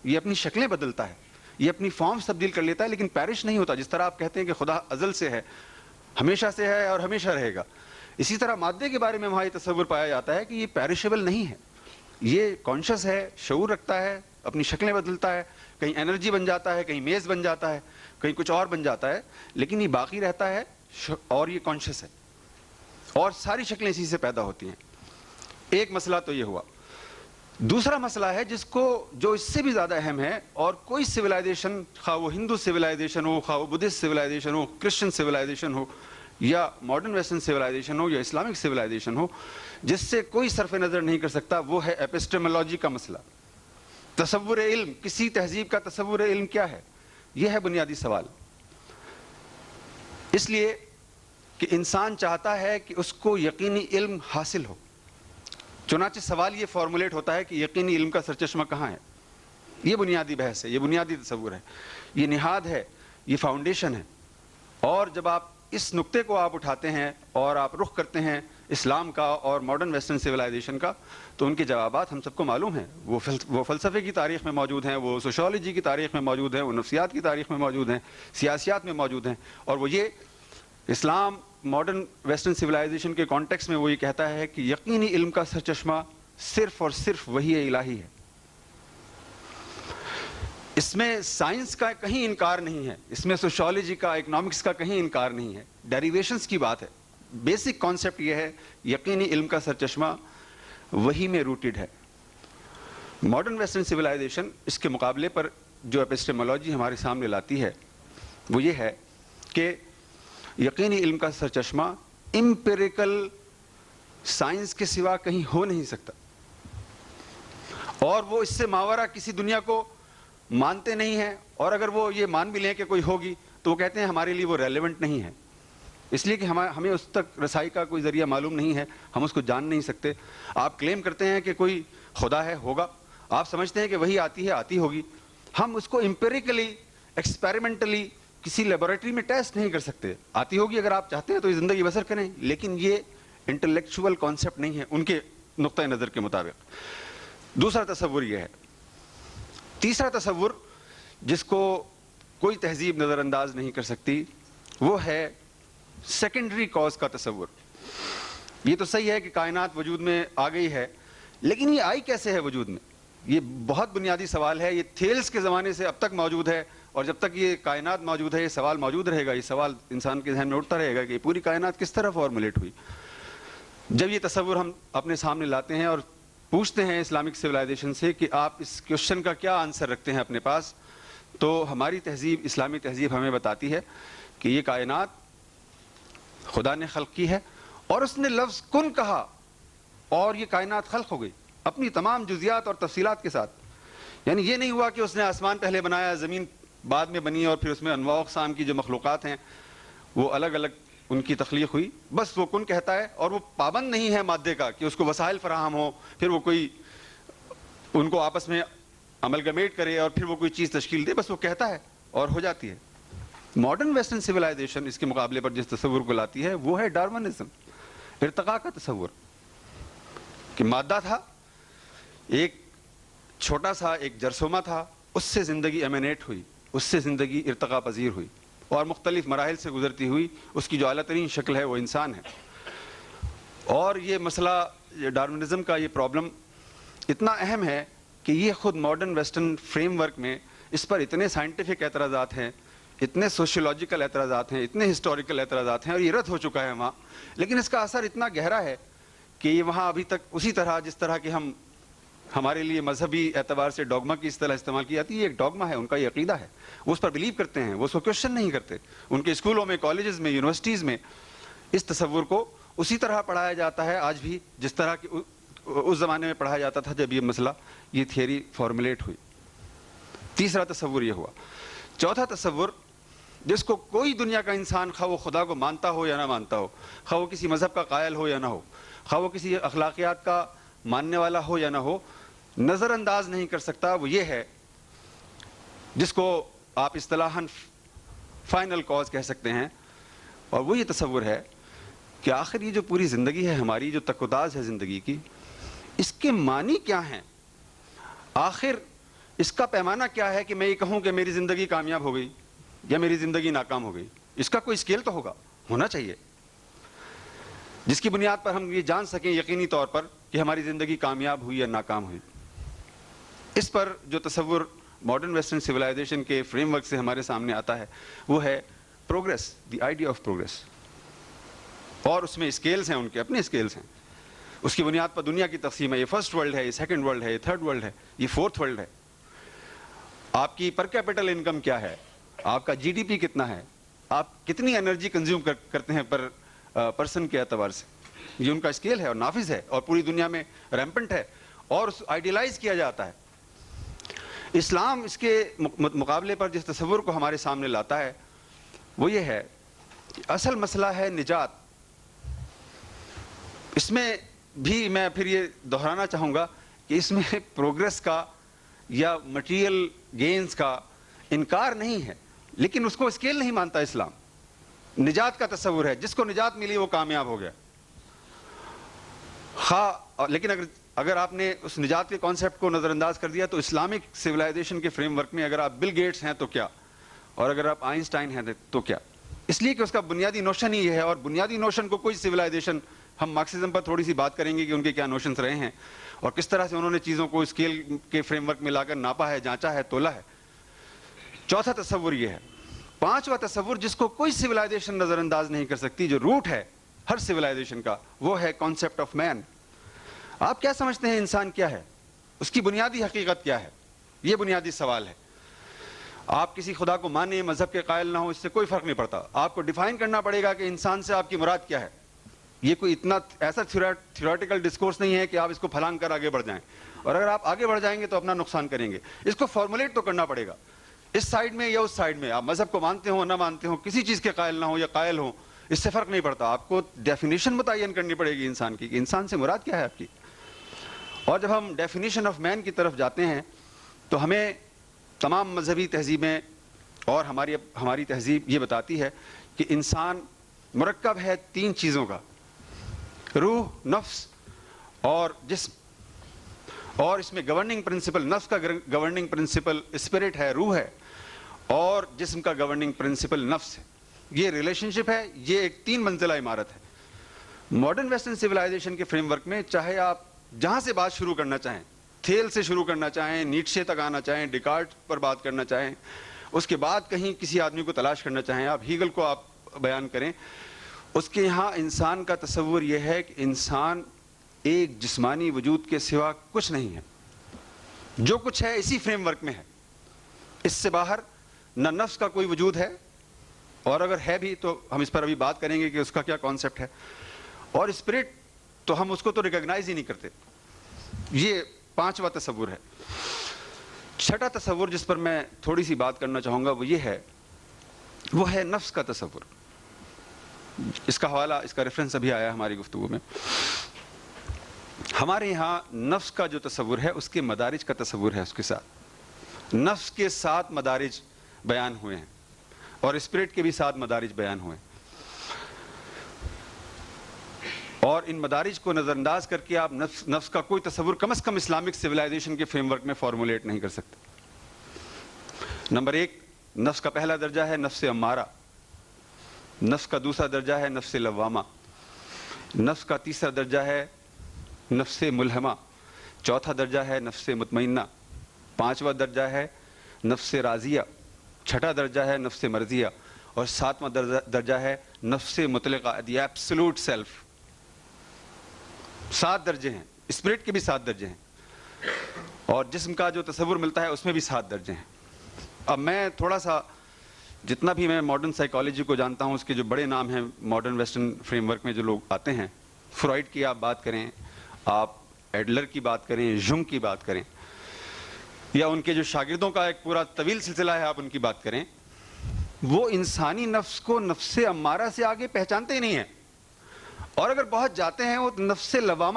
یہ اپنی شکلیں بدلتا ہے, یہ اپنی فارمز تبدیل کر لیتا ہے, لیکن پیرش نہیں ہوتا. جس طرح آپ کہتے ہیں کہ خدا ازل سے ہے, ہمیشہ سے ہے اور ہمیشہ رہے گا, اسی طرح مادے کے بارے میں وہاں یہ تصور پایا جاتا ہے کہ یہ پیرشیبل نہیں ہے, یہ کانشیس ہے, شعور رکھتا ہے, اپنی شکلیں بدلتا ہے, کہیں انرجی بن جاتا ہے, کہیں میز بن جاتا ہے, کہیں کچھ اور بن جاتا ہے, لیکن یہ باقی رہتا ہے اور یہ کانشیس ہے, اور ساری شکلیں اسی سے پیدا ہوتی ہیں. ایک مسئلہ تو یہ ہوا. دوسرا مسئلہ ہے جس کو, جو اس سے بھی زیادہ اہم ہے, اور کوئی سویلائزیشن, خواہ وہ ہندو سویلائزیشن ہو, خواہ وہ بدھسٹ سویلائزیشن ہو, کرسچن سویلائزیشن ہو, یا ماڈرن ویسٹرن سویلائزیشن ہو, یا اسلامک سویلائزیشن ہو, جس سے کوئی صرف نظر نہیں کر سکتا, وہ ہے ایپسٹیمولوجی کا مسئلہ. تصور علم, کسی تہذیب کا تصور علم کیا ہے, یہ ہے بنیادی سوال. اس لیے کہ انسان چاہتا ہے کہ اس کو یقینی علم حاصل ہو, چنانچہ سوال یہ فارمولیٹ ہوتا ہے کہ یقینی علم کا سرچشمہ کہاں ہے. یہ بنیادی بحث ہے, یہ بنیادی تصور ہے, یہ نہاد ہے, یہ فاؤنڈیشن ہے. اور جب آپ اس نقطے کو آپ اٹھاتے ہیں اور آپ رخ کرتے ہیں اسلام کا اور ماڈرن ویسٹرن سویلائزیشن کا, تو ان کے جوابات ہم سب کو معلوم ہیں. وہ فلسفے کی تاریخ میں موجود ہیں, وہ سوشیولوجی کی تاریخ میں موجود ہیں, وہ نفسیات کی تاریخ میں موجود ہیں, سیاسیات میں موجود ہیں. اور وہ یہ, اسلام ماڈرن ویسٹرن سویلائزیشن کے کانٹیکس میں وہ یہ کہتا ہے کہ یقینی علم کا سرچشمہ صرف اور صرف وحی الہی ہے. اس میں سائنس کا کہیں انکار نہیں ہے, اس میں سوشیولوجی کا, اکنامکس کا کہیں انکار نہیں ہے, ڈیریویشنز کی بات ہے. بیسک کانسیپٹ یہ ہے, یقینی علم کا سرچشمہ وحی میں روٹڈ ہے. ماڈرن ویسٹرن سویلائزیشن اس کے مقابلے پر جو ایپسٹیمولوجی ہمارے سامنے لاتی ہے وہ یہ ہے کہ یقینی علم کا سرچشمہ امپیریکل سائنس کے سوا کہیں ہو نہیں سکتا, اور وہ اس سے ماورا کسی دنیا کو مانتے نہیں ہیں. اور اگر وہ یہ مان بھی لیں کہ کوئی ہوگی, تو وہ کہتے ہیں ہمارے لیے وہ ریلیونٹ نہیں ہے, اس لیے کہ ہمیں اس تک رسائی کا کوئی ذریعہ معلوم نہیں ہے, ہم اس کو جان نہیں سکتے. آپ کلیم کرتے ہیں کہ کوئی خدا ہے, ہوگا, آپ سمجھتے ہیں کہ وہی آتی ہے, آتی ہوگی, ہم اس کو امپیریکلی, ایکسپیریمنٹلی کسی لیبورٹری میں ٹیسٹ نہیں کر سکتے. آتی ہوگی, اگر آپ چاہتے ہیں تو یہ زندگی بسر کریں, لیکن یہ انٹلیکچوئل کانسیپٹ نہیں ہے ان کے نقطہ نظر کے مطابق. دوسرا تصور یہ ہے. تیسرا تصور جس کو کوئی تہذیب نظر انداز نہیں کر سکتی, وہ ہے سیکنڈری کاز کا تصور. یہ تو صحیح ہے کہ کائنات وجود میں آ گئی ہے, لیکن یہ آئی کیسے ہے وجود میں, یہ بہت بنیادی سوال ہے. یہ تھیلس کے زمانے سے اب تک موجود ہے, اور جب تک یہ کائنات موجود ہے یہ سوال موجود رہے گا. یہ سوال انسان کے ذہن میں اٹھتا رہے گا کہ یہ پوری کائنات کس طرح فارمولیٹ ہوئی. جب یہ تصور ہم اپنے سامنے لاتے ہیں اور پوچھتے ہیں اسلامک سویلائزیشن سے کہ آپ اس کوشچن کا کیا آنسر رکھتے ہیں اپنے پاس, تو ہماری تہذیب, اسلامی تہذیب ہمیں بتاتی ہے کہ یہ کائنات خدا نے خلق کی ہے, اور اس نے لفظ کن کہا اور یہ کائنات خلق ہو گئی اپنی تمام جزیات اور تفصیلات کے ساتھ. یعنی یہ نہیں ہوا کہ اس نے آسمان پہلے بنایا, زمین بعد میں بنی, اور پھر اس میں انواع اقسام کی جو مخلوقات ہیں وہ الگ الگ ان کی تخلیق ہوئی. بس وہ کن کہتا ہے, اور وہ پابند نہیں ہے مادے کا کہ اس کو وسائل فراہم ہو, پھر وہ کوئی ان کو آپس میں املگمیٹ کرے اور پھر وہ کوئی چیز تشکیل دے. بس وہ کہتا ہے اور ہو جاتی ہے. ماڈرن ویسٹرن سویلائزیشن اس کے مقابلے پر جس تصور کو لاتی ہے وہ ہے ڈارونزم, ارتقاء کا تصور, کہ مادہ تھا, ایک چھوٹا سا ایک جرثومہ تھا, اس سے زندگی ایمینیٹ ہوئی, اس سے زندگی ارتقاء پذیر ہوئی, اور مختلف مراحل سے گزرتی ہوئی اس کی جو اعلیٰ ترین شکل ہے وہ انسان ہے. اور یہ مسئلہ ڈارونزم کا, یہ پرابلم اتنا اہم ہے کہ یہ خود ماڈرن ویسٹرن فریم ورک میں اس پر اتنے سائنٹیفک اعتراضات ہیں, اتنے سوشیولوجیکل اعتراضات ہیں, اتنے ہسٹوریکل اعتراضات ہیں, اور یہ رد ہو چکا ہے وہاں. لیکن اس کا اثر اتنا گہرا ہے کہ یہ وہاں ابھی تک اسی طرح, جس طرح کہ ہمارے لیے مذہبی اعتبار سے ڈوگما کی اصطلاح استعمال کی جاتی ہے, یہ ایک ڈوگما ہے, ان کا یہ عقیدہ ہے, وہ اس پر بلیو کرتے ہیں, وہ اس کو کوشچن نہیں کرتے. ان کے اسکولوں میں, کالجز میں, یونیورسٹیز میں اس تصور کو اسی طرح پڑھایا جاتا ہے آج بھی جس طرح کہ اس زمانے میں پڑھایا جاتا تھا جب یہ مسئلہ, یہ تھیوری فارمولیٹ ہوئی. تیسرا تصور یہ ہوا. چوتھا تصور جس کو کوئی دنیا کا انسان, خواہ وہ خدا کو مانتا ہو یا نہ مانتا ہو, خواہ وہ کسی مذہب کا قائل ہو یا نہ ہو, خواہ وہ کسی اخلاقیات کا ماننے والا ہو یا نہ ہو, نظر انداز نہیں کر سکتا, وہ یہ ہے جس کو آپ اصطلاحاً فائنل کاز کہہ سکتے ہیں. اور وہ یہ تصور ہے کہ آخر یہ جو پوری زندگی ہے ہماری, جو تک و تاز ہے زندگی کی, اس کے معنی کیا ہیں, آخر اس کا پیمانہ کیا ہے کہ میں یہ کہوں کہ میری زندگی کامیاب ہو گئی یا میری زندگی ناکام ہو گئی؟ اس کا کوئی اسکیل تو ہونا چاہیے جس کی بنیاد پر ہم یہ جان سکیں یقینی طور پر کہ ہماری زندگی کامیاب ہوئی یا ناکام ہوئی. اس پر جو تصور ماڈرن ویسٹرن سویلائزیشن کے فریم ورک سے ہمارے سامنے آتا ہے وہ ہے progress, the idea of progress. اور اس میں اسکیلز ہیں، ان کے اپنے اسکیلز ہیں. اس کی بنیاد پر دنیا کی تقسیم ہے، یہ فرسٹ ورلڈ ہے، یہ سیکنڈ ورلڈ ہے، یہ تھرڈ ورلڈ ہے، یہ فورتھ ورلڈ ہے. آپ کی پر کیپٹل انکم کیا ہے، آپ کا جی ڈی پی کتنا ہے، آپ کتنی انرجی کنزیوم کرتے ہیں پر پرسن کے اعتبار سے، یہ ان کا اسکیل ہے اور نافذ ہے اور پوری دنیا میں ریمپنٹ ہے اور آئیڈیلائز کیا جاتا ہے. اسلام اس کے مقابلے پر جس تصور کو ہمارے سامنے لاتا ہے وہ یہ ہے کہ اصل مسئلہ ہے نجات. اس میں بھی میں پھر یہ دہرانا چاہوں گا کہ اس میں پروگرس کا یا مٹیریل گینز کا انکار نہیں ہے، لیکن اس کو اسکیل نہیں مانتا اسلام. نجات کا تصور ہے، جس کو نجات ملی وہ کامیاب ہو گیا. لیکن اگر آپ نے اس نجات کے کانسیپٹ کو نظر انداز کر دیا تو اسلامک سویلائزیشن کے فریم ورک میں اگر آپ بل گیٹس ہیں تو کیا، اور اگر آپ آئنسٹائن ہیں تو کیا. اس لیے کہ اس کا بنیادی نوشن ہی یہ ہے، اور بنیادی نوشن کو کوئی سویلائزیشن، ہم مارکسزم پر تھوڑی سی بات کریں گے کہ ان کے کیا نوشنز رہے ہیں اور کس طرح سے انہوں نے چیزوں کو اسکیل کے فریم ورک میں لا کر ناپا ہے، جانچا ہے، تولا ہے. چوتھا تصور یہ ہے. پانچواں تصور جس کو کوئی سویلائزیشن نظر انداز نہیں کر سکتی، جو روٹ ہے ہر سویلائزیشن کا، وہ ہے کانسیپٹ آف مین. آپ کیا سمجھتے ہیں انسان کیا ہے، اس کی بنیادی حقیقت کیا ہے؟ یہ بنیادی سوال ہے. آپ کسی خدا کو مانیں، مذہب کے قائل نہ ہو، اس سے کوئی فرق نہیں پڑتا. آپ کو ڈیفائن کرنا پڑے گا کہ انسان سے آپ کی مراد کیا ہے. یہ کوئی اتنا ایسا تھیوریٹیکل ڈسکورس نہیں ہے کہ آپ اس کو پھلانگ کر آگے بڑھ جائیں، اور اگر آپ آگے بڑھ جائیں گے تو اپنا نقصان کریں گے. اس کو فارمولیٹ تو کرنا پڑے گا، اس سائیڈ میں یا اس سائیڈ میں. آپ مذہب کو مانتے ہو نہ مانتے ہو، کسی چیز کے قائل نہ ہو یا قائل ہو، اس سے فرق نہیں پڑتا. آپ کو ڈیفینیشن متعین کرنی پڑے گی انسان کی کہ انسان سے مراد کیا ہے آپ کی. اور جب ہم ڈیفینیشن آف مین کی طرف جاتے ہیں تو ہمیں تمام مذہبی تہذیبیں اور ہماری تہذیب یہ بتاتی ہے کہ انسان مرکب ہے تین چیزوں کا: روح، نفس اور جسم. اور اس میں گورننگ پرنسپل، نفس کا گورننگ پرنسپل اسپرٹ ہے، روح ہے، اور جسم کا گورننگ پرنسپل نفس ہے. یہ ریلیشن شپ ہے، یہ ایک تین منزلہ عمارت ہے. ماڈرن ویسٹرن سویلائزیشن کے فریم ورک میں چاہے آپ جہاں سے بات شروع کرنا چاہیں، تھیل سے شروع کرنا چاہیں، نیٹشے تک آنا چاہیں، ڈیکارٹ پر بات کرنا چاہیں، اس کے بعد کہیں کسی آدمی کو تلاش کرنا چاہیں، آپ ہیگل کو آپ بیان کریں، اس کے یہاں انسان کا تصور یہ ہے کہ انسان ایک جسمانی وجود کے سوا کچھ نہیں ہے. جو کچھ ہے اسی فریم ورک میں ہے، اس سے باہر نہ نفس کا کوئی وجود ہے، اور اگر ہے بھی تو ہم اس پر ابھی بات کریں گے کہ اس کا کیا کانسیپٹ ہے. اور اسپرٹ تو ہم اس کو تو ریکگنائز ہی نہیں کرتے. یہ پانچواں تصور ہے. چھٹا تصور جس پر میں تھوڑی سی بات کرنا چاہوں گا وہ ہے نفس کا تصور. اس کا حوالہ، اس کا ریفرنس ابھی آیا ہماری گفتگو میں. ہمارے یہاں نفس کا جو تصور ہے اس کے مدارج کا تصور ہے. اس کے ساتھ نفس کے 7 مدارج بیان ہوئے ہیں اور اسپرٹ کے بھی 7 مدارج بیان ہوئے ہیں. اور ان مدارج کو نظر انداز کر کے آپ نفس کا کوئی تصور کم از کم اسلامک سویلائزیشن کے فریم ورک میں فارمولیٹ نہیں کر سکتے. نمبر 1، نفس کا پہلا درجہ ہے نفس امارہ. نفس کا دوسرا درجہ ہے نفس لوامہ. نفس کا تیسرا درجہ ہے نفس ملہمہ. چوتھا درجہ ہے نفس مطمئنہ. پانچواں درجہ ہے نفس راضیہ. چھٹا درجہ ہے نفس مرضیہ. اور 7واں درجہ ہے نفس مطلقہ، دی ایبسولوٹ سیلف. 7 درجے ہیں. اسپرٹ کے بھی 7 درجے ہیں، اور جسم کا جو تصور ملتا ہے اس میں بھی 7 درجے ہیں. اب میں تھوڑا سا، جتنا بھی میں ماڈرن سائیکالوجی کو جانتا ہوں، اس کے جو بڑے نام ہیں ماڈرن ویسٹرن فریم ورک میں جو لوگ آتے ہیں، فرائڈ کی آپ بات کریں، آپ ایڈلر کی بات کریں، جنگ کی بات کریں، یا ان کے جو شاگردوں کا ایک پورا طویل سلسلہ ہے آپ ان کی بات کریں، وہ انسانی نفس کو نفس امارہ سے آگے پہچانتے ہی نہیں ہیں. اور اگر بہت جاتے ہیں وہ نفس لوامہ